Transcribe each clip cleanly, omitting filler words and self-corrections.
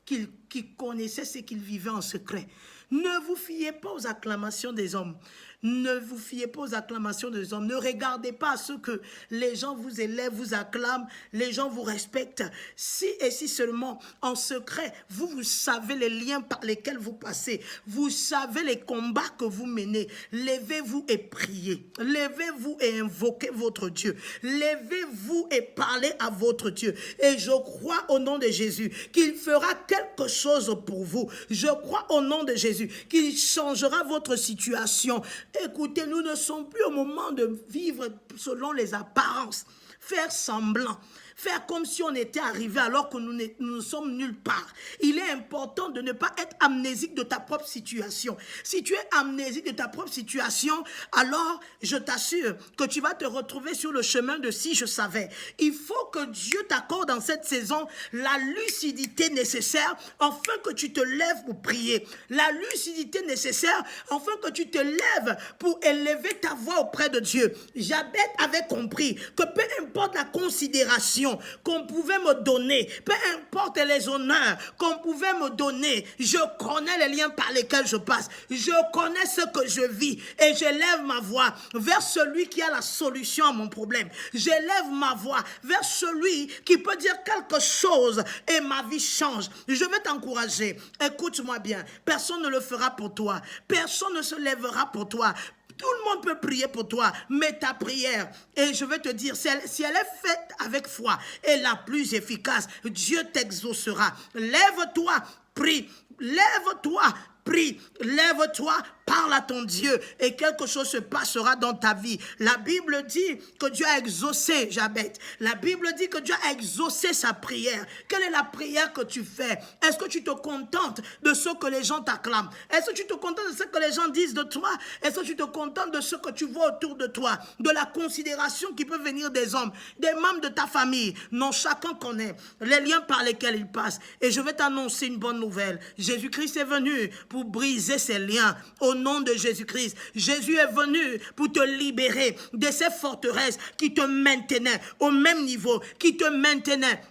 qu'il connaissait ce qu'il vivait en secret. Ne vous fiez pas aux acclamations des hommes. Ne vous fiez pas aux acclamations des hommes. Ne regardez pas à ce que les gens vous élèvent, vous acclament, les gens vous respectent. Si et si seulement en secret, vous savez les liens par lesquels vous passez. Vous savez les combats que vous menez. Levez-vous et priez. Levez-vous et invoquez votre Dieu. Levez-vous et parlez à votre Dieu. Et je crois au nom de Jésus qu'il fera quelque chose pour vous. Je crois au nom de Jésus qu'il changera votre situation. Écoutez, nous ne sommes plus au moment de vivre selon les apparences, faire semblant. Faire comme si on était arrivé alors que nous ne sommes nulle part. Il est important de ne pas être amnésique de ta propre situation. Si tu es amnésique de ta propre situation, alors je t'assure que tu vas te retrouver sur le chemin de si je savais. Il faut que Dieu t'accorde dans cette saison la lucidité nécessaire afin que tu te lèves pour prier. La lucidité nécessaire afin que tu te lèves pour élever ta voix auprès de Dieu. Jabez avait compris que peu importe la considération qu'on pouvait me donner, peu importe les honneurs qu'on pouvait me donner, je connais les liens par lesquels je passe, je connais ce que je vis et j'élève ma voix vers celui qui a la solution à mon problème. J'élève ma voix vers celui qui peut dire quelque chose et ma vie change. Je vais t'encourager, écoute-moi bien, personne ne le fera pour toi, personne ne se lèvera pour toi. Tout le monde peut prier pour toi, mais ta prière, et je vais te dire, si elle est faite avec foi et la plus efficace, Dieu t'exaucera. Lève-toi, prie, lève-toi, prie, lève-toi, parle à ton Dieu et quelque chose se passera dans ta vie. La Bible dit que Dieu a exaucé Jabez. La Bible dit que Dieu a exaucé sa prière. Quelle est la prière que tu fais? Est-ce que tu te contentes de ce que les gens t'acclament? Est-ce que tu te contentes de ce que les gens disent de toi? Est-ce que tu te contentes de ce que tu vois autour de toi? De la considération qui peut venir des hommes, des membres de ta famille? Non, chacun connaît les liens par lesquels il passe. Et je vais t'annoncer une bonne nouvelle. Jésus-Christ est venu pour briser ces liens. Au nom de Jésus-Christ, Jésus est venu pour te libérer de ces forteresses qui te maintenaient au même niveau, qui te maintenaient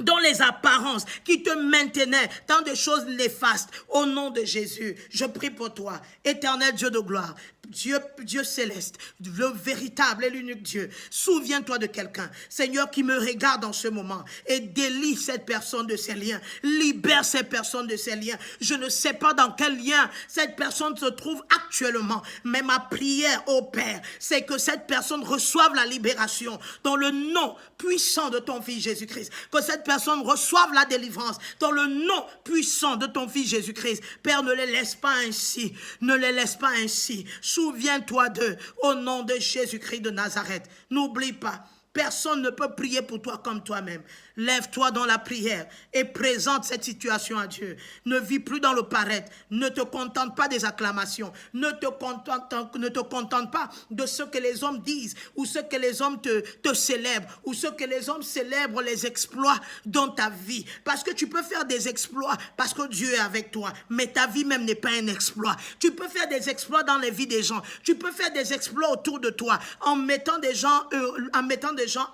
dans les apparences, qui te maintenaient dans des choses néfastes. Au nom de Jésus, je prie pour toi, éternel Dieu de gloire, Dieu céleste, le véritable et l'unique Dieu. Souviens-toi de quelqu'un, Seigneur, qui me regarde en ce moment et délie cette personne de ses liens. Libère cette personne de ses liens. Je ne sais pas dans quel lien cette personne se trouve actuellement, mais ma prière au Père, c'est que cette personne reçoive la libération dans le nom puissant de ton Fils Jésus-Christ. Que cette personne reçoive la délivrance dans le nom puissant de ton Fils Jésus-Christ. Père, ne les laisse pas ainsi. Ne les laisse pas ainsi. Souviens-toi d'eux au nom de Jésus-Christ de Nazareth. N'oublie pas, personne ne peut prier pour toi comme toi-même. Lève-toi dans la prière et présente cette situation à Dieu. Ne vis plus dans le paraître. Ne te contente pas des acclamations. Ne te contente pas de ce que les hommes disent ou ce que les hommes te célèbrent ou ce que les hommes célèbrent les exploits dans ta vie. Parce que tu peux faire des exploits parce que Dieu est avec toi. Mais ta vie même n'est pas un exploit. Tu peux faire des exploits dans les vies des gens. Tu peux faire des exploits autour de toi en mettant des gens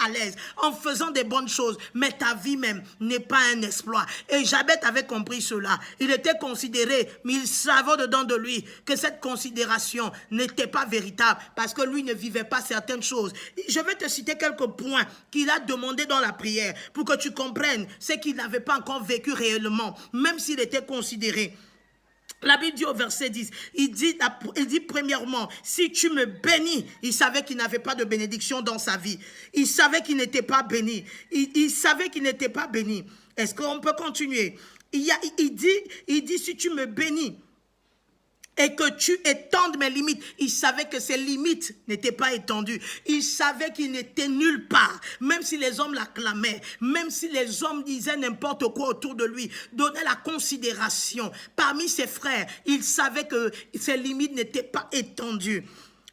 à l'aise, en faisant des bonnes choses. Mais ta vie même n'est pas un exploit. Et Jabez avait compris cela. Il était considéré, mais il savait dedans de lui que cette considération n'était pas véritable parce que lui ne vivait pas certaines choses. Je vais te citer quelques points qu'il a demandé dans la prière pour que tu comprennes ce qu'il n'avait pas encore vécu réellement, même s'il était considéré. La Bible dit au verset 10, il dit premièrement, si tu me bénis, il savait qu'il n'avait pas de bénédiction dans sa vie. Il savait qu'il n'était pas béni. Il savait qu'il n'était pas béni. Est-ce qu'on peut continuer? Il dit, si tu me bénis, et que tu étendes mes limites. Il savait que ses limites n'étaient pas étendues. Il savait qu'il n'était nulle part. Même si les hommes l'acclamaient, même si les hommes disaient n'importe quoi autour de lui, donnaient la considération. Parmi ses frères, il savait que ses limites n'étaient pas étendues.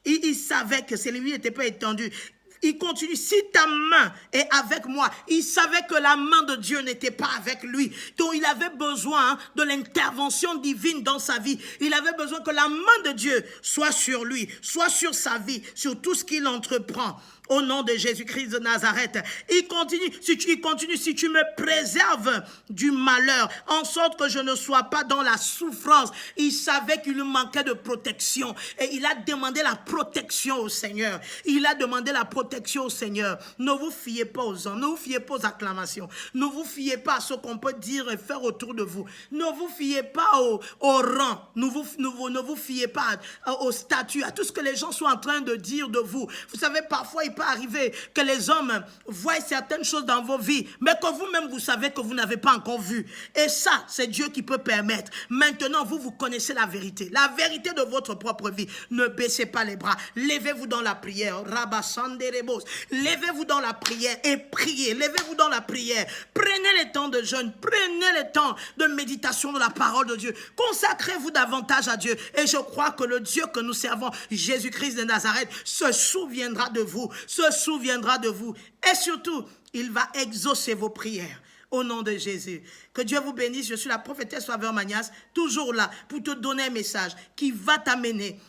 Il savait que ses limites n'étaient pas étendues. Il continue, si ta main est avec moi. Il savait que la main de Dieu n'était pas avec lui. Donc il avait besoin de l'intervention divine dans sa vie. Il avait besoin que la main de Dieu soit sur lui, soit sur sa vie, sur tout ce qu'il entreprend. au nom de Jésus-Christ de Nazareth. Il continue, si tu me préserves du malheur, en sorte que je ne sois pas dans la souffrance. Il savait qu'il lui manquait de protection et il a demandé la protection au Seigneur. Il a demandé la protection au Seigneur. Ne vous fiez pas aux hommes, ne vous fiez pas aux acclamations, ne vous fiez pas à ce qu'on peut dire et faire autour de vous. Ne vous fiez pas au rang, ne vous fiez pas au statut, à tout ce que les gens sont en train de dire de vous. Vous savez, parfois il peut arriver que les hommes voient certaines choses dans vos vies, mais que vous-même vous savez que vous n'avez pas encore vu. Et ça, c'est Dieu qui peut permettre. Maintenant, vous connaissez la vérité de votre propre vie. Ne baissez pas les bras. Levez-vous dans la prière. Levez-vous dans la prière et priez. Levez-vous dans la prière. Prenez les temps de jeûne. Prenez les temps de méditation de la parole de Dieu. Consacrez-vous davantage à Dieu. Et je crois que le Dieu que nous servons, Jésus-Christ de Nazareth, se souviendra de vous. Se souviendra de vous. Et surtout, il va exaucer vos prières. Au nom de Jésus. Que Dieu vous bénisse. Je suis la prophétesse Faveur Magnas, toujours là pour te donner un message qui va t'amener